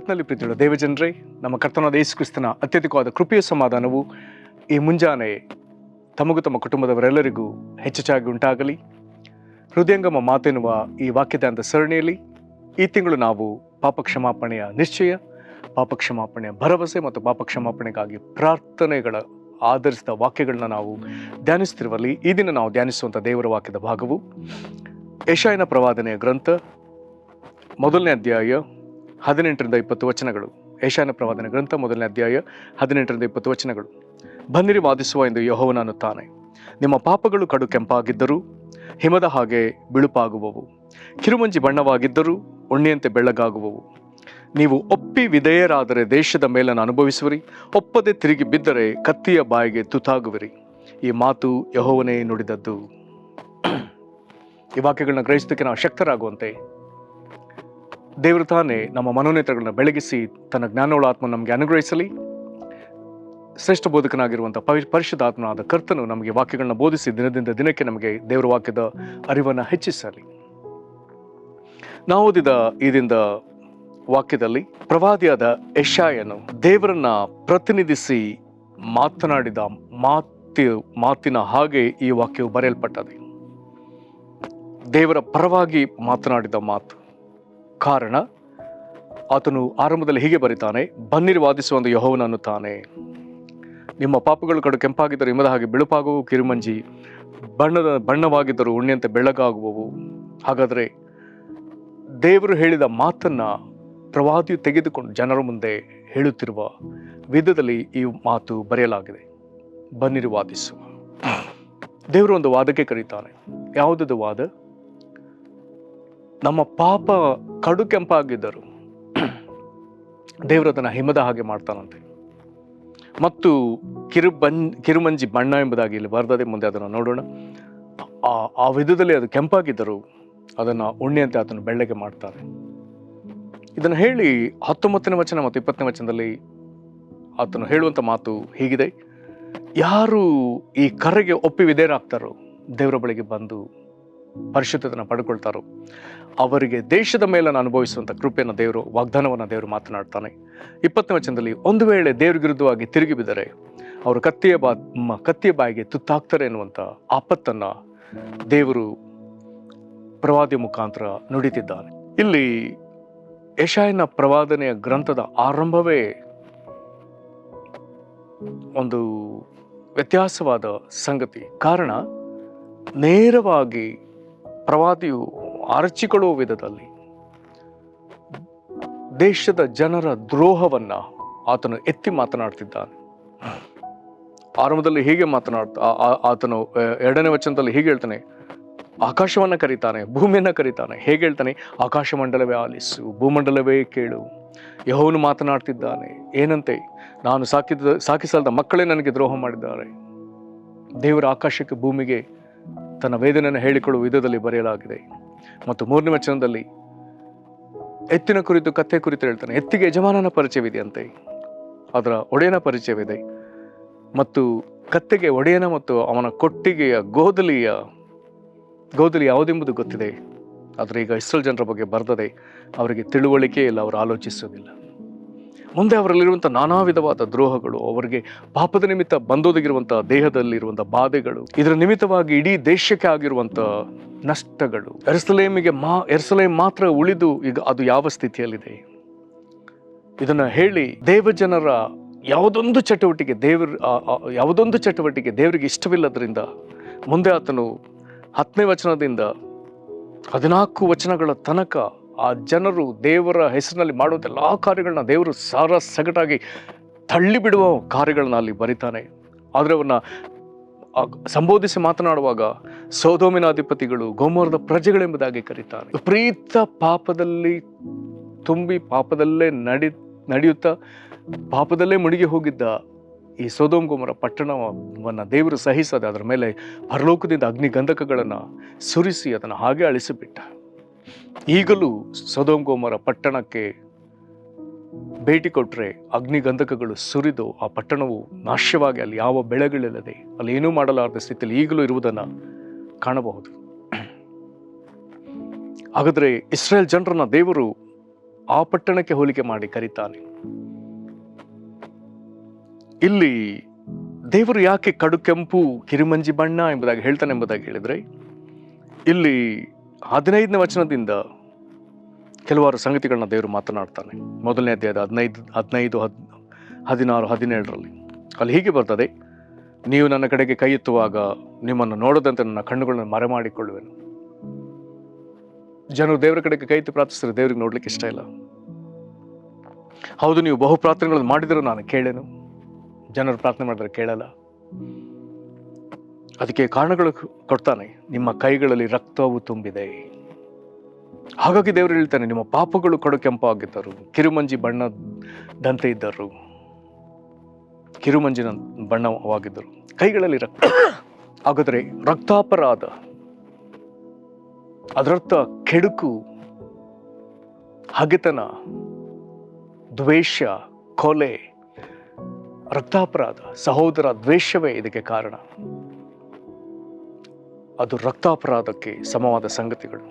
ಕರ್ತನಲ್ಲಿ ಪ್ರೀತಿಯುಳ್ಳ ದೇವಜನರೇ, ನಮ್ಮ ಕರ್ತನಾದ ಯೇಸು ಕ್ರಿಸ್ತನ ಅತ್ಯಧಿಕವಾದ ಕೃಪೆಯ ಸಮಾಧಾನವು ಈ ಮುಂಜಾನೆ ತಮಗೂ ತಮ್ಮ ಕುಟುಂಬದವರೆಲ್ಲರಿಗೂ ಹೆಚ್ಚಾಗಿ ಉಂಟಾಗಲಿ. ಹೃದಯಂಗಮ ಮಾತೆನ್ನುವ ಈ ವಾಕ್ಯದ ಸರಣಿಯಲ್ಲಿ ಈ ತಿಂಗಳು ನಾವು ಪಾಪಕ್ಷಮಾಪಣೆಯ ನಿಶ್ಚಯ, ಪಾಪಕ್ಷಮಾಪಣೆಯ ಭರವಸೆ ಮತ್ತು ಪಾಪಕ್ಷಮಾಪಣೆಗಾಗಿ ಪ್ರಾರ್ಥನೆಗಳ ಆಧರಿಸಿದ ವಾಕ್ಯಗಳನ್ನ ನಾವು ಧ್ಯಾನಿಸ್ತಿರುವಲ್ಲಿ ಈ ದಿನ ನಾವು ಧ್ಯಾನಿಸುವಂಥ ದೇವರ ವಾಕ್ಯದ ಭಾಗವು ಯೆಶಾಯನ ಪ್ರವಾದನೆಯ ಗ್ರಂಥ 1ನೇ ಅಧ್ಯಾಯ 18-20 ವಚನಗಳು. ಯೆಶಾಯನ ಪ್ರವಾದನೆ ಗ್ರಂಥ 1ನೇ ಅಧ್ಯಾಯ 18-20 ವಚನಗಳು. ಬನ್ನಿರಿ ವಾದಿಸುವ ಎಂದು ಯೆಹೋವನು ಅನ್ನುತ್ತಾನೆ. ನಿಮ್ಮ ಪಾಪಗಳು ಕಡು ಕೆಂಪಾಗಿದ್ದರೂ ಹಿಮದ ಹಾಗೆ ಬಿಳುಪಾಗುವವು, ಕಿರುಮಂಜಿ ಬಣ್ಣವಾಗಿದ್ದರೂ ಉಣ್ಣೆಯಂತೆ ಬೆಳ್ಳಗಾಗುವವು. ನೀವು ಒಪ್ಪಿ ವಿಧೇಯರಾದರೆ ದೇಶದ ಮೇಲನ್ನು ಅನುಭವಿಸುವಿರಿ, ಒಪ್ಪದೆ ತಿರುಗಿ ಬಿದ್ದರೆ ಕತ್ತಿಯ ಬಾಯಿಗೆ ತುತ್ತಾಗುವಿರಿ. ಈ ಮಾತು ಯೆಹೋವನೇ ನುಡಿದದ್ದು. ಈ ವಾಕ್ಯಗಳನ್ನ ಗ್ರಹಿಸೋದಕ್ಕೆ ನಾವು ಶಕ್ತರಾಗುವಂತೆ ದೇವರು ತಾನೇ ನಮ್ಮ ಮನೋನೇತ್ರಗಳನ್ನ ಬೆಳಗಿಸಿ ತನ್ನ ಜ್ಞಾನೋಳ ಆತ್ಮ ನಮಗೆ ಅನುಗ್ರಹಿಸಲಿ. ಶ್ರೇಷ್ಠ ಬೋಧಕನಾಗಿರುವಂಥ ಪರಿಶುದ್ಧಾತ್ಮನಾದ ಕರ್ತನು ನಮಗೆ ವಾಕ್ಯಗಳನ್ನ ಬೋಧಿಸಿ ದಿನದಿಂದ ದಿನಕ್ಕೆ ನಮಗೆ ದೇವರ ವಾಕ್ಯದ ಅರಿವನ್ನು ಹೆಚ್ಚಿಸಲಿ. ನಾವು ಓದಿದ ಈ ದಿನದ ವಾಕ್ಯದಲ್ಲಿ ಪ್ರವಾದಿಯಾದ ಯೆಶಾಯನು ದೇವರನ್ನ ಪ್ರತಿನಿಧಿಸಿ ಮಾತನಾಡಿದ ಮಾತಿನ ಹಾಗೆ ಈ ವಾಕ್ಯವು ಬರೆಯಲ್ಪಟ್ಟದೆ. ದೇವರ ಪರವಾಗಿ ಮಾತನಾಡಿದ ಮಾತು. ಕಾರಣ, ಆತನು ಆರಂಭದಲ್ಲಿ ಹೀಗೆ ಬರೀತಾನೆ, ಬನ್ನಿರಿ ವಾದಿಸುವ ಯೆಹೋವನು ಅನ್ನುತ್ತಾನೆ. ನಿಮ್ಮ ಪಾಪಗಳು ಕಡು ಕೆಂಪಾಗಿದ್ದರೂ ಹಿಮದ ಹಾಗೆ ಬಿಳುಪಾಗುವು, ಕಿರುಮಂಜಿ ಬಣ್ಣವಾಗಿದ್ದರೂ ಉಣ್ಣೆಯಂತೆ ಬೆಳ್ಳಗಾಗುವವು. ಹಾಗಾದರೆ ದೇವರು ಹೇಳಿದ ಮಾತನ್ನ ಪ್ರವಾದಿಯು ತೆಗೆದುಕೊಂಡು ಜನರ ಮುಂದೆ ಹೇಳುತ್ತಿರುವ ವಿಧದಲ್ಲಿ ಈ ಮಾತು ಬರೆಯಲಾಗಿದೆ. ಬನ್ನಿರಿ ವಾದಿಸುವ. ದೇವರು ಒಂದು ವಾದಕ್ಕೆ ಕರೀತಾನೆ. ಯಾವುದದು ವಾದ? ನಮ್ಮ ಪಾಪ ಕಡು ಕೆಂಪಾಗಿದ್ದರು ದೇವರು ಅದನ್ನು ಹಿಮದ ಹಾಗೆ ಮಾಡ್ತಾನಂತೆ. ಮತ್ತು ಕಿರುಮಂಜಿ ಬಣ್ಣ ಎಂಬುದಾಗಿ ಇಲ್ಲಿ ಬರ್ತದೆ. ಮುಂದೆ ಅದನ್ನು ನೋಡೋಣ. ಆ ವಿಧದಲ್ಲಿ ಅದು ಕೆಂಪಾಗಿದ್ದರು ಅದನ್ನು ಉಣ್ಣೆಯಂತೆ ಆತನು ಬೆಳ್ಳಗೆ ಮಾಡ್ತಾನೆ. ಇದನ್ನು ಹೇಳಿ 19ನೇ ವಚನ ಮತ್ತು 20ನೇ ವಚನದಲ್ಲಿ ಆತನು ಹೇಳುವಂಥ ಮಾತು ಹೀಗಿದೆ. ಯಾರು ಈ ಕರೆಗೆ ಒಪ್ಪಿ ವಿಧೇಯರಾಗ್ತಾರೋ, ದೇವರ ಬಳಿಗೆ ಬಂದು ಪರಿಶುದ್ಧತೆಯನ್ನು ಪಡ್ಕೊಳ್ತಾರೋ, ಅವರಿಗೆ ದೇಶದ ಮೇಲನ್ನು ಅನುಭವಿಸುವಂಥ ಕೃಪೆಯನ್ನು ದೇವರು, ವಾಗ್ದಾನವನ್ನು ದೇವರು ಮಾತನಾಡ್ತಾನೆ. 20ನೇ ವಚನದಲ್ಲಿ ಒಂದು ವೇಳೆ ದೇವ್ರ ವಿರುದ್ಧವಾಗಿ ತಿರುಗಿ ಬಿದ್ದರೆ ಅವರು ಕತ್ತಿಯ ಬಾಯಿಗೆ ತುತ್ತಾಗ್ತಾರೆ ಎನ್ನುವಂಥ ಆಪತ್ತನ್ನು ದೇವರು ಪ್ರವಾದಿಯ ಮುಖಾಂತರ ನುಡಿತಿದ್ದಾನೆ. ಇಲ್ಲಿ ಯೆಶಾಯನ ಪ್ರವಾದನೆಯ ಗ್ರಂಥದ ಆರಂಭವೇ ಒಂದು ವ್ಯತ್ಯಾಸವಾದ ಸಂಗತಿ. ಕಾರಣ, ನೇರವಾಗಿ ಪ್ರವಾದಿಯು ಅರಚಿಕೊಳ್ಳುವ ವಿಧದಲ್ಲಿ ದೇಶದ ಜನರ ದ್ರೋಹವನ್ನ ಆತನು ಎತ್ತಿ ಮಾತನಾಡ್ತಿದ್ದಾನೆ. ಆರಂಭದಲ್ಲಿ ಹೀಗೆ ಆತನು 2ನೇ ವಚನದಲ್ಲಿ ಹೀಗೆ ಹೇಳ್ತಾನೆ, ಆಕಾಶವನ್ನ ಕರೀತಾನೆ, ಭೂಮಿಯನ್ನ ಕರೀತಾನೆ. ಹೇಗೆ ಹೇಳ್ತಾನೆ? ಆಕಾಶ ಮಂಡಲವೇ ಆಲಿಸು, ಭೂಮಂಡಲವೇ ಕೇಳು. ಯೆಹೋವನು ಮಾತನಾಡ್ತಿದ್ದಾನೆ. ಏನಂತೆ? ನಾನು ಸಾಕಿಸಲ್ದ ಮಕ್ಕಳೇ ನನಗೆ ದ್ರೋಹ ಮಾಡಿದ್ದಾರೆ. ದೇವರ ಆಕಾಶಕ್ಕೆ ಭೂಮಿಗೆ ತನ್ನ ವೇದನೆಯನ್ನು ಹೇಳಿಕೊಳ್ಳುವ ವಿಧದಲ್ಲಿ ಬರೆಯಲಾಗಿದೆ. ಮತ್ತು 3ನೇ ವಚನದಲ್ಲಿ ಎತ್ತಿನ ಕುರಿತು ಕತ್ತೆ ಕುರಿತು ಹೇಳ್ತಾನೆ. ಎತ್ತಿಗೆ ಯಜಮಾನನ ಪರಿಚಯವಿದೆಯಂತೆ, ಅದರ ಒಡೆಯನ ಪರಿಚಯವಿದೆ. ಮತ್ತು ಕತ್ತೆಗೆ ಒಡೆಯನ ಮತ್ತು ಅವನ ಕೊಟ್ಟಿಗೆಯ ಗೋದಲಿ ಯಾವುದೆಂಬುದು ಗೊತ್ತಿದೆ. ಆದರೆ ಈಗ ಇಸ್ರೇಲ್ ಜನರ ಬಗ್ಗೆ ಬರ್ತದೆ, ಅವರಿಗೆ ತಿಳುವಳಿಕೆ ಇಲ್ಲ, ಅವರು ಆಲೋಚಿಸೋದಿಲ್ಲ. ಮುಂದೆ ಅವರಲ್ಲಿರುವಂಥ ನಾನಾ ವಿಧವಾದ ದ್ರೋಹಗಳು, ಅವರಿಗೆ ಪಾಪದ ನಿಮಿತ್ತ ಬಂದೋದಗಿರುವಂಥ ದೇಹದಲ್ಲಿರುವಂಥ ಬಾಧೆಗಳು, ಇದರ ನಿಮಿತ್ತವಾಗಿ ಇಡೀ ದೇಶಕ್ಕೆ ಆಗಿರುವಂಥ ನಷ್ಟಗಳು, ಯೆರೂಸಲೇಮ್ ಮಾತ್ರ ಉಳಿದು ಈಗ ಅದು ಯಾವ ಸ್ಥಿತಿಯಲ್ಲಿದೆ. ಇದನ್ನ ಹೇಳಿ ದೇವಜನರ ಯಾವುದೊಂದು ಚಟುವಟಿಕೆ ದೇವರಿಗೆ ಇಷ್ಟವಿಲ್ಲದ್ರಿಂದ ಮುಂದೆ ಆತನು 10ನೇ ವಚನದಿಂದ 14 ವಚನಗಳ ತನಕ ಆ ಜನರು ದೇವರ ಹೆಸರಿನಲ್ಲಿ ಮಾಡುವಂಥ ಎಲ್ಲ ಕಾರ್ಯಗಳನ್ನ ದೇವರು ಸಗಟಾಗಿ ತಳ್ಳಿಬಿಡುವ ಕಾರ್ಯಗಳನ್ನ ಅಲ್ಲಿ ಬರಿತಾನೆ. ಆದರೆ ಅವನ್ನ ಸಂಬೋಧಿಸಿ ಮಾತನಾಡುವಾಗ ಸೊದೋಮಿನ ಅಧಿಪತಿಗಳು, ಗೊಮೋರದ ಪ್ರಜೆಗಳೆಂಬುದಾಗಿ ಕರೀತಾನೆ. ವಿಪರೀತ ಪಾಪದಲ್ಲಿ ತುಂಬಿ ಪಾಪದಲ್ಲೇ ನಡೆಯುತ್ತಾ ಪಾಪದಲ್ಲೇ ಮುಳುಗಿ ಹೋಗಿದ್ದ ಈ ಸೊದೋಮ್ ಗೊಮೋರ ಪಟ್ಟಣವನ್ನು ದೇವರು ಸಹಿಸದೆ ಅದರ ಮೇಲೆ ಪರಲೋಕದಿಂದ ಅಗ್ನಿಗಂಧಕಗಳನ್ನು ಸುರಿಸಿ ಅದನ್ನು ಹಾಗೆ ಅಳಿಸಿಬಿಟ್ಟ. ಈಗಲೂ ಸೊದೋಮ್ ಗೊಮೋರ ಪಟ್ಟಣಕ್ಕೆ ಭೇಟಿ ಕೊಟ್ಟರೆ ಅಗ್ನಿಗಂಧಕಗಳು ಸುರಿದು ಆ ಪಟ್ಟಣವು ನಾಶವಾಗಿ ಅಲ್ಲಿ ಯಾವ ಬೆಳೆಗಳಿಲ್ಲದೆ ಅಲ್ಲಿ ಏನೂ ಮಾಡಲಾರದ ಸ್ಥಿತಿಯಲ್ಲಿ ಈಗಲೂ ಇರುವುದನ್ನು ಕಾಣಬಹುದು. ಹಾಗಾದರೆ ಇಸ್ರೇಲ್ ಜನರನ್ನ ದೇವರು ಆ ಪಟ್ಟಣಕ್ಕೆ ಹೋಲಿಕೆ ಮಾಡಿ ಕರೀತಾನೆ. ಇಲ್ಲಿ ದೇವರು ಯಾಕೆ ಕಡು ಕೆಂಪು ಕಿರುಮಂಜಿ ಬಣ್ಣ ಎಂಬುದಾಗಿ ಹೇಳ್ತಾನೆ ಎಂಬುದಾಗಿ ಹೇಳಿದ್ರೆ, ಇಲ್ಲಿ 15ನೇ ವಚನದಿಂದ ಕೆಲವಾರು ಸಂಗತಿಗಳನ್ನ ದೇವರು ಮಾತನಾಡ್ತಾನೆ. ಮೊದಲನೇ ಅಧ್ಯಾಯದ 15, 16, 17ರಲ್ಲಿ ಅಲ್ಲಿ ಹೀಗೆ ಬರ್ತದೆ, ನೀವು ನನ್ನ ಕಡೆಗೆ ಕೈ ಎತ್ತುವಾಗ ನಿಮ್ಮನ್ನು ನೋಡದಂತೆ ನನ್ನ ಕಣ್ಣುಗಳನ್ನು ಮರೆ ಮಾಡಿಕೊಳ್ಳುವೆನು. ಜನರು ದೇವರ ಕಡೆಗೆ ಕೈ ಎತ್ತಿ ಪ್ರಾರ್ಥಿಸಿದ್ರೆ ದೇವರಿಗೆ ನೋಡ್ಲಿಕ್ಕೆ ಇಷ್ಟ ಇಲ್ಲ. ಹೌದು, ನೀವು ಬಹು ಪ್ರಾರ್ಥನೆಗಳನ್ನು ಮಾಡಿದರೂ ನಾನು ಕೇಳೇನು, ಜನರು ಪ್ರಾರ್ಥನೆ ಮಾಡಿದ್ರೆ ಕೇಳಲ್ಲ. ಅದಕ್ಕೆ ಕಾರಣಗಳು ಕೊಡ್ತಾನೆ. ನಿಮ್ಮ ಕೈಗಳಲ್ಲಿ ರಕ್ತವು ತುಂಬಿದೆ. ಹಾಗಾಗಿ ದೇವರು ಹೇಳ್ತಾನೆ, ನಿಮ್ಮ ಪಾಪಗಳು ಕಡು ಕೆಂಪಾಗಿದ್ದರು, ಕಿರುಮಂಜಿ ಬಣ್ಣದಂತೆ ಇದ್ದರು, ಕಿರುಮಂಜಿನ ಬಣ್ಣವಾಗಿದ್ದರು, ಕೈಗಳಲ್ಲಿ ರಕ್ತ. ಹಾಗಾದರೆ ರಕ್ತಾಪರಾಧ, ಅದರರ್ಥ ಕೆಡುಕು, ಹಗೆತನ, ದ್ವೇಷ, ಕೊಲೆ, ರಕ್ತಾಪರಾಧ, ಸಹೋದರ ದ್ವೇಷವೇ ಇದಕ್ಕೆ ಕಾರಣ. ಅದು ರಕ್ತಾಪರಾಧಕ್ಕೆ ಸಮವಾದ ಸಂಗತಿಗಳು.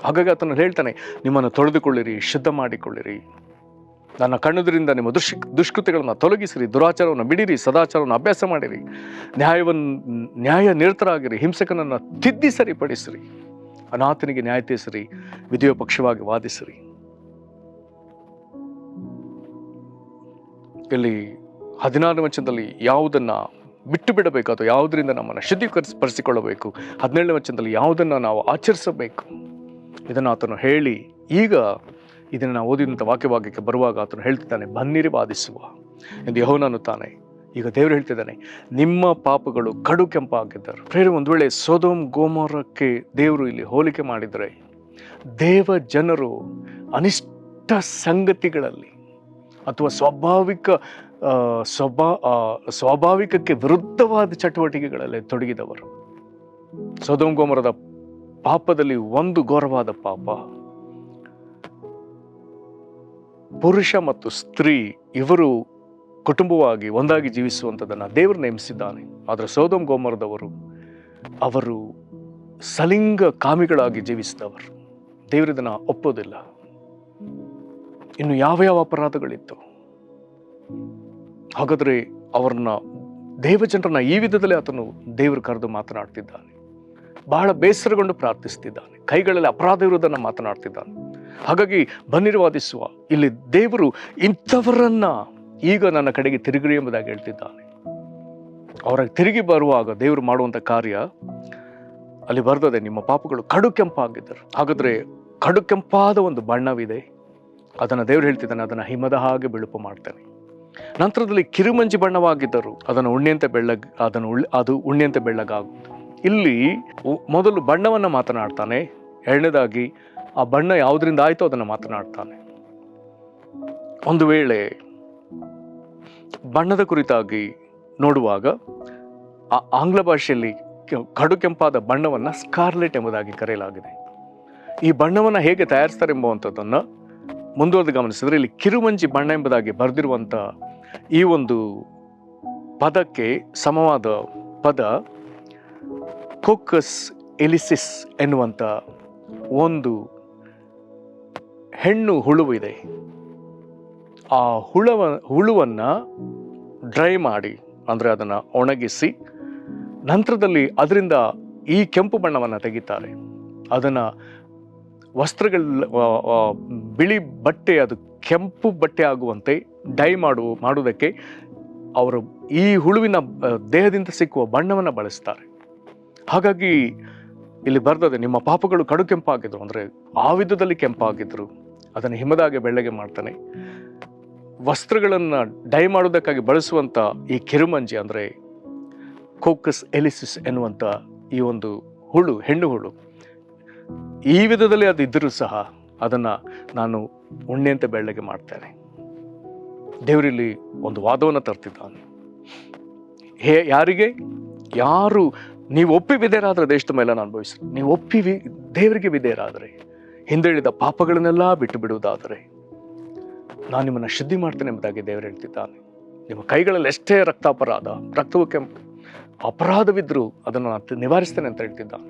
ಹಾಗಾಗಿ ಆತನು ಹೇಳ್ತಾನೆ, ನಿಮ್ಮನ್ನು ತೊಳೆದುಕೊಳ್ಳಿರಿ, ಶುದ್ಧ ಮಾಡಿಕೊಳ್ಳಿರಿ, ನನ್ನ ಕಣ್ಣುದರಿಂದ ನಿಮ್ಮ ದುಷ್ಕೃತ್ಯಗಳನ್ನು ತೊಲಗಿಸಿರಿ, ದುರಾಚಾರವನ್ನು ಬಿಡಿರಿ, ಸದಾಚಾರವನ್ನು ಅಭ್ಯಾಸ ಮಾಡಿರಿ, ನ್ಯಾಯ ನಿರತರಾಗಿರಿ, ಹಿಂಸಕನನ್ನು ತಿದ್ದಿ ಸರಿಪಡಿಸಿರಿ, ಅನಾಥನಿಗೆ ನ್ಯಾಯ ತೀರಿಸಿರಿ, ವಿಧಿಯ ಪಕ್ಷವಾಗಿ ವಾದಿಸಿರಿ. ಇಲ್ಲಿ 16ನೇ ವಚನದಲ್ಲಿ ಯಾವುದನ್ನ ಬಿಟ್ಟು ಬಿಡಬೇಕು ಅಥವಾ ಯಾವುದರಿಂದ ನಮ್ಮನ್ನು ಶುದ್ಧೀಕರಿಸಿಕೊಳ್ಳಬೇಕು, 17ನೇ ವಚನದಲ್ಲಿ ಯಾವುದನ್ನು ನಾವು ಆಚರಿಸಬೇಕು, ಇದನ್ನು ಆತನು ಹೇಳಿ, ಈಗ ಇದನ್ನು ನಾವು ಓದಿದಂಥ ವಾಕ್ಯಕ್ಕೆ ಬರುವಾಗ ಆತನು ಹೇಳ್ತಿದ್ದಾನೆ, ಬನ್ನಿರಿ ವಾದಿಸುವ ಎಂದು ಯೆಹೋವನು ತಾನೆ. ಈಗ ದೇವರು ಹೇಳ್ತಿದ್ದಾನೆ, ನಿಮ್ಮ ಪಾಪಗಳು ಕಡು ಕೆಂಪಾಗಿದ್ದರು. ಪ್ರೇರೆ, ಒಂದು ವೇಳೆ ಸೊದೋಮ್ ಗೋಮೋರಕ್ಕೆ ದೇವರು ಇಲ್ಲಿ ಹೋಲಿಕೆ ಮಾಡಿದರೆ, ದೇವ ಜನರು ಅನಿಷ್ಟ ಸಂಗತಿಗಳಲ್ಲಿ ಅಥವಾ ಸ್ವಾಭಾವಿಕಕ್ಕೆ ವಿರುದ್ಧವಾದ ಚಟುವಟಿಕೆಗಳಲ್ಲಿ ತೊಡಗಿದವರು. ಸೊದೋಮ್ ಗೋಮೋರದ ಪಾಪದಲ್ಲಿ ಒಂದು ಘೋರವಾದ ಪಾಪ, ಪುರುಷ ಮತ್ತು ಸ್ತ್ರೀ ಇವರು ಕುಟುಂಬವಾಗಿ ಒಂದಾಗಿ ಜೀವಿಸುವಂಥದ್ದನ್ನು ದೇವರು ನೇಮಿಸಿದ್ದಾನೆ. ಆದರೆ ಸೊದೋಮ್ ಗೋಮೋರದವರು ಅವರು ಸಲಿಂಗ ಕಾಮಿಗಳಾಗಿ ಜೀವಿಸಿದವರು. ದೇವರಿದನ್ನು ಒಪ್ಪೋದಿಲ್ಲ. ಇನ್ನು ಯಾವ ಅಪರಾಧಗಳಿತ್ತು? ಹಾಗಾದರೆ ಅವರನ್ನ, ದೇವಜನರನ್ನ ಈ ವಿಧದಲ್ಲಿ ಆತನು ದೇವರು ಕರೆದು ಮಾತನಾಡ್ತಿದ್ದಾನೆ. ಬಹಳ ಬೇಸರಗೊಂಡು ಪ್ರಾರ್ಥಿಸ್ತಿದ್ದಾನೆ. ಕೈಗಳಲ್ಲಿ ಅಪರಾಧ ಇರುವುದನ್ನು ಮಾತನಾಡ್ತಿದ್ದಾನೆ. ಹಾಗಾಗಿ ಬನ್ನಿರಿ ವಾದಿಸುವ. ಇಲ್ಲಿ ದೇವರು ಇಂಥವರನ್ನ ಈಗ ನನ್ನ ಕಡೆಗೆ ತಿರುಗಿರಿ ಎಂಬುದಾಗಿ ಹೇಳ್ತಿದ್ದಾನೆ. ಅವರ ತಿರುಗಿ ಬರುವಾಗ ದೇವರು ಮಾಡುವಂಥ ಕಾರ್ಯ ಅಲ್ಲಿ ಬರ್ತದೆ, ನಿಮ್ಮ ಪಾಪಗಳು ಕಡು ಕೆಂಪಾಗಿದ್ದರು. ಹಾಗಾದರೆ ಕಡು ಕೆಂಪಾದ ಒಂದು ಬಣ್ಣವಿದೆ, ಅದನ್ನು ದೇವರು ಹೇಳ್ತಿದ್ದಾನೆ, ಅದನ್ನು ಹಿಮದ ಹಾಗೆ ಬಿಳುಪು ಮಾಡ್ತಾನೆ. ನಂತರದಲ್ಲಿ ಕಿರುಮಂಜಿ ಬಣ್ಣವಾಗಿದ್ದರು, ಅದು ಉಣ್ಣೆಯಂತೆ ಬೆಳ್ಳಗಾಗುವುದು. ಇಲ್ಲಿ ಮೊದಲು ಬಣ್ಣವನ್ನು ಮಾತನಾಡ್ತಾನೆ, ಎರಡನೇದಾಗಿ ಆ ಬಣ್ಣ ಯಾವುದರಿಂದ ಆಯಿತೋ ಅದನ್ನು ಮಾತನಾಡ್ತಾನೆ. ಒಂದು ವೇಳೆ ಬಣ್ಣದ ಕುರಿತಾಗಿ ನೋಡುವಾಗ ಆ ಆಂಗ್ಲ ಭಾಷೆಯಲ್ಲಿ ಕಡು ಕೆಂಪಾದ ಬಣ್ಣವನ್ನು ಸ್ಕಾರ್ಲೆಟ್ ಎಂಬುದಾಗಿ ಕರೆಯಲಾಗಿದೆ. ಈ ಬಣ್ಣವನ್ನು ಹೇಗೆ ತಯಾರಿಸ್ತಾರೆ ಎಂಬುವಂಥದ್ದನ್ನು ಮುಂದುವರೆದು ಗಮನಿಸಿದ್ರೆ, ಇಲ್ಲಿ ಕಿರುಮಂಜಿ ಬಣ್ಣ ಎಂಬುದಾಗಿ ಬರೆದಿರುವಂಥ ಈ ಒಂದು ಪದಕ್ಕೆ ಸಮವಾದ ಪದ ಕೋಕಸ್ ಎಲಿಸಿಸ್ ಎನ್ನುವಂಥ ಒಂದು ಹೆಣ್ಣು ಹುಳುವಿದೆ. ಆ ಹುಳುವನ್ನು ಡ್ರೈ ಮಾಡಿ, ಅಂದರೆ ಅದನ್ನು ಒಣಗಿಸಿ, ನಂತರದಲ್ಲಿ ಅದರಿಂದ ಈ ಕೆಂಪು ಬಣ್ಣವನ್ನು ತೆಗಿತಾರೆ. ಅದನ್ನು ವಸ್ತ್ರಗಳ ಬಿಳಿ ಬಟ್ಟೆ ಅದು ಕೆಂಪು ಬಟ್ಟೆ ಆಗುವಂತೆ ಡೈ ಮಾಡುವುದಕ್ಕೆ ಅವರು ಈ ಹುಳುವಿನ ದೇಹದಿಂದ ಸಿಕ್ಕುವ ಬಣ್ಣವನ್ನು ಬಳಸ್ತಾರೆ. ಹಾಗಾಗಿ ಇಲ್ಲಿ ಬರ್ತದೆ, ನಿಮ್ಮ ಪಾಪಗಳು ಕಡು ಕೆಂಪಾಗಿದ್ರು, ಅಂದರೆ ಆ ವಿಧದಲ್ಲಿ ಕೆಂಪಾಗಿದ್ರು, ಅದನ್ನು ಹಿಮದಾಗೆ ಬೆಳ್ಳಗೆ ಮಾಡ್ತಾನೆ. ವಸ್ತ್ರಗಳನ್ನು ಡೈ ಮಾಡೋದಕ್ಕಾಗಿ ಬಳಸುವಂಥ ಈ ಕಿರುಮಂಜಿ, ಅಂದರೆ ಕೋಕಸ್ ಎಲಿಸಿಸ್ ಎನ್ನುವಂಥ ಈ ಒಂದು ಹುಳು, ಹೆಣ್ಣು ಹುಳು, ಈ ವಿಧದಲ್ಲಿ ಅದು ಇದ್ದರೂ ಸಹ ಅದನ್ನು ನಾನು ಉಣ್ಣೆಯಂತೆ ಬೆಳ್ಳಗೆ ಮಾಡ್ತೇನೆ. ದೇವರಲ್ಲಿ ಒಂದು ವಾದವನ್ನು ತರ್ತಿದ್ದಾನೆ. ಯಾರಿಗೆ? ಯಾರು ನೀವು ಒಪ್ಪಿ ವಿಧೇಯರಾದರೆ ದೇಶದ ಮೇಲೆ ನಾನು ಅನುಭವಿಸಿ, ನೀವು ಒಪ್ಪಿ ದೇವರಿಗೆ ವಿಧೇಯರಾದರೆ, ಹಿಂದೆಳಿದ ಪಾಪಗಳನ್ನೆಲ್ಲ ಬಿಟ್ಟು ಬಿಡುವುದಾದರೆ ನಾನು ನಿಮ್ಮನ್ನು ಶುದ್ಧಿ ಮಾಡ್ತೇನೆ ಎಂಬುದಾಗಿ ದೇವರು ಹೇಳ್ತಿದ್ದಾನೆ. ನಿಮ್ಮ ಕೈಗಳಲ್ಲಿ ಎಷ್ಟೇ ರಕ್ತವು ಕೆಂಪು ಅಪರಾಧವಿದ್ದರೂ ಅದನ್ನು ನಾನು ನಿವಾರಿಸ್ತೇನೆ ಅಂತ ಹೇಳ್ತಿದ್ದಾನೆ.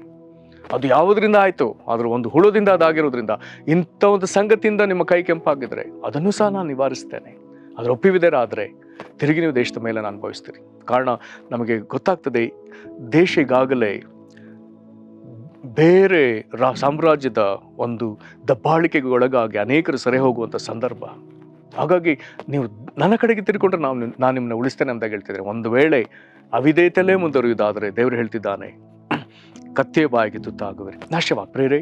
ಅದು ಯಾವುದರಿಂದ ಆಯಿತು, ಅದರ ಒಂದು ಹುಳುದಿಂದ ಅದಾಗಿರೋದ್ರಿಂದ, ಇಂಥ ಒಂದು ಸಂಗತಿಯಿಂದ ನಿಮ್ಮ ಕೈ ಕೆಂಪಾಗಿದ್ರೆ ಅದನ್ನು ಸಹ ನಾನು ನಿವಾರಿಸ್ತೇನೆ. ಅದರ ಒಪ್ಪಿವಿದರಾದರೆ ತಿರುಗಿ ನೀವು ದೇಶದ ಮೇಲೆ ನಾನು ಅನುಭವಿಸ್ತೀರಿ. ಕಾರಣ ನಮಗೆ ಗೊತ್ತಾಗ್ತದೆ, ದೇಶ ಈಗಾಗಲೇ ಬೇರೆ ಸಾಮ್ರಾಜ್ಯದ ಒಂದು ದಬ್ಬಾಳಿಕೆಗೆ ಒಳಗಾಗಿ ಅನೇಕರು ಸೆರೆ ಹೋಗುವಂಥ ಸಂದರ್ಭ. ಹಾಗಾಗಿ ನೀವು ನನ್ನ ಕಡೆಗೆ ತಿರುಗಿಕೊಂಡ್ರೆ ನಾನು ನಿಮ್ಮನ್ನ ಉಳಿಸ್ತೇನೆ ಅಂತ ಹೇಳ್ತಿದ್ರೆ, ಒಂದು ವೇಳೆ ಅವಿಧೇಯತೆಯಲ್ಲೇ ಮುಂದುವರಿಯುವುದಾದರೆ ದೇವರು ಹೇಳ್ತಿದ್ದಾನೆ, ಕತ್ತೆಯ ಬಾಯಿಗೆ ತುತ್ತಾಗುವಿರಿ, ನಾಶವಾಗಿ. ಪ್ರೇರೆ,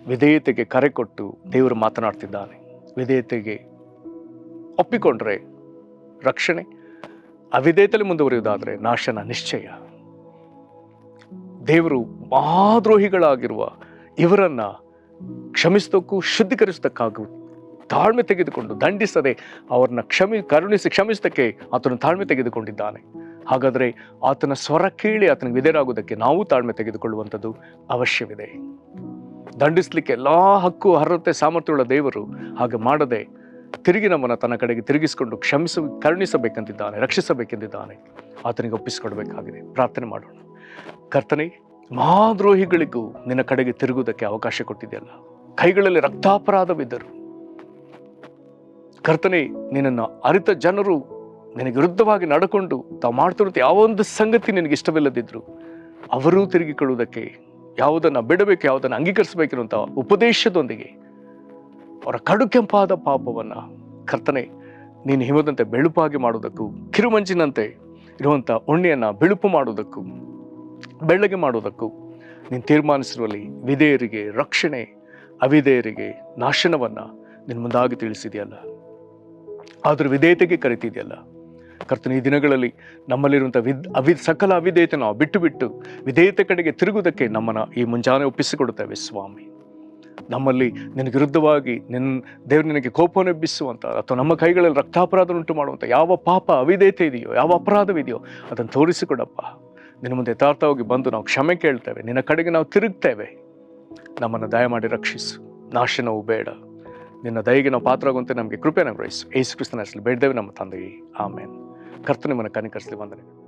ವಿಧೇಯತೆಗೆ ಕರೆ ಕೊಟ್ಟು ದೇವರು ಮಾತನಾಡ್ತಿದ್ದಾನೆ. ವಿಧೇಯತೆಗೆ ಒಪ್ಪಿಕೊಂಡ್ರೆ ರಕ್ಷಣೆ, ಅವಿಧೇಯತೆಯಲ್ಲಿ ಮುಂದುವರಿಯುವುದಾದರೆ ನಾಶನ ನಿಶ್ಚಯ. ದೇವರು ಮಹಾದ್ರೋಹಿಗಳಾಗಿರುವ ಇವರನ್ನ ಕ್ಷಮಿಸೋದಕ್ಕೂ ಶುದ್ಧೀಕರಿಸೋದಕ್ಕಾಗೂ ತಾಳ್ಮೆ ತೆಗೆದುಕೊಂಡು ದಂಡಿಸದೆ ಅವ್ರನ್ನ ಕ್ಷಮಿಸೋದಕ್ಕೆ ಆತನ ತಾಳ್ಮೆ ತೆಗೆದುಕೊಂಡಿದ್ದಾನೆ. ಹಾಗಾದರೆ ಆತನ ಸ್ವರ ಕೇಳಿ ಆತನಿಗೆ ವಿಧೇಯರಾಗುವುದಕ್ಕೆ ನಾವು ತಾಳ್ಮೆ ತೆಗೆದುಕೊಳ್ಳುವಂಥದ್ದು ಅವಶ್ಯವಿದೆ. ದಂಡಿಸಲಿಕ್ಕೆ ಎಲ್ಲ ಹಕ್ಕು ಅರ್ಹತೆ ಸಾಮರ್ಥ್ಯವುಳ್ಳ ದೇವರು ಹಾಗೆ ಮಾಡದೆ ತಿರುಗಿ ನಮ್ಮನ್ನು ತನ್ನ ಕಡೆಗೆ ತಿರುಗಿಸಿಕೊಂಡು ಕರುಣಿಸಬೇಕಂತಿದ್ದಾನೆ, ರಕ್ಷಿಸಬೇಕೆಂದಿದ್ದಾನೆ. ಆತನಿಗೆ ಒಪ್ಪಿಸಿಕೊಡ್ಬೇಕಾಗಿದೆ. ಪ್ರಾರ್ಥನೆ ಮಾಡೋಣ. ಕರ್ತನೇ, ಮಹಾದ್ರೋಹಿಗಳಿಗೂ ನಿನ್ನ ಕಡೆಗೆ ತಿರುಗುವುದಕ್ಕೆ ಅವಕಾಶ ಕೊಟ್ಟಿದೆಯಲ್ಲ. ಕೈಗಳಲ್ಲಿ ರಕ್ತಾಪರಾಧವಿದ್ದರು ಕರ್ತನೇ, ನಿನ್ನನ್ನು ಅರಿತ ಜನರು ನಿನಗೆ ವಿರುದ್ಧವಾಗಿ ನಡ್ಕೊಂಡು ತಾವು ಮಾಡ್ತಿರುತ್ತ ಯಾವೊಂದು ಸಂಗತಿ ನಿನಗೆ ಇಷ್ಟವಿಲ್ಲದಿದ್ರು ಅವರೂ ತಿರುಗಿಕೊಳ್ಳುವುದಕ್ಕೆ, ಯಾವುದನ್ನು ಬಿಡಬೇಕು, ಯಾವುದನ್ನು ಅಂಗೀಕರಿಸಬೇಕಿರುವಂಥ ಉಪದೇಶದೊಂದಿಗೆ ಅವರ ಕಡು ಕೆಂಪಾದ ಪಾಪವನ್ನು ಕರ್ತನೆ ನೀನು ಹಿಮದಂತೆ ಬೆಳುಪಾಗಿ ಮಾಡುವುದಕ್ಕೂ, ಕಿರುಮಂಜಿನಂತೆ ಇರುವಂಥ ಉಣ್ಣೆಯನ್ನು ಬಿಳುಪು ಮಾಡುವುದಕ್ಕೂ, ಬೆಳ್ಳಗೆ ಮಾಡುವುದಕ್ಕೂ ನೀನು ತೀರ್ಮಾನಿಸಿರುವಲ್ಲಿ ವಿಧೇಯರಿಗೆ ರಕ್ಷಣೆ, ಅವಿಧೇಯರಿಗೆ ನಾಶನವನ್ನು ನಿನ್ನ ಮುಂದಾಗಿ ತಿಳಿಸಿದೆಯಲ್ಲ. ಆದರೂ ವಿಧೇಯತೆಗೆ ಕರಿತಿದೆಯಲ್ಲ ಕರ್ತನೆ. ಈ ದಿನಗಳಲ್ಲಿ ನಮ್ಮಲ್ಲಿರುವಂಥ ಸಕಲ ಅವಿಧೇಯತೆ ನಾವು ಬಿಟ್ಟು ವಿಧೇಯತೆ ಕಡೆಗೆ ತಿರುಗುವುದಕ್ಕೆ ನಮ್ಮನ್ನು ಈ ಮುಂಜಾನೆ ಒಪ್ಪಿಸಿಕೊಡುತ್ತೇವೆ ಸ್ವಾಮಿ. ನಮ್ಮಲ್ಲಿ ನಿನಗೆ ವಿರುದ್ಧವಾಗಿ ದೇವರು ನಿನಗೆ ಕೋಪವನ್ನು ಎಬ್ಬಿಸುವಂಥ ಅಥವಾ ನಮ್ಮ ಕೈಗಳಲ್ಲಿ ರಕ್ತಾಪರಾಧ ಉಂಟು ಮಾಡುವಂಥ ಯಾವ ಪಾಪ ಅವಿಧೇಯತೆ ಇದೆಯೋ, ಯಾವ ಅಪರಾಧವಿದೆಯೋ ಅದನ್ನು ತೋರಿಸಿಕೊಡಪ್ಪ. ನಿನ್ನ ಮುಂದೆ ಯಥಾರ್ಥವಾಗಿ ಬಂದು ನಾವು ಕ್ಷಮೆ ಕೇಳ್ತೇವೆ, ನಿನ್ನ ಕಡೆಗೆ ನಾವು ತಿರುಗ್ತೇವೆ. ನಮ್ಮನ್ನು ದಯಮಾಡಿ ರಕ್ಷಿಸು, ನಾಶನವು ಬೇಡ. ನಿನ್ನ ದಯೆಗೆ ನಾವು ಪಾತ್ರವಾಗುವಂತೆ ನಮಗೆ ಕೃಪೆಯನ್ನು ಗ್ರಹಿಸು. ಯೇಸು ಕ್ರಿಸ್ತನ ಹೆಸರಲ್ಲಿ ಬೇಡ್ದೇವೆ ನಮ್ಮ ತಂದೆಯೇ, ಆಮೇನ್. ಕರ್ತನೆ ನಿಮ್ಮನ್ನು ಕನಿಕರಿಸಲಿ. ವಂದನೆಗಳು.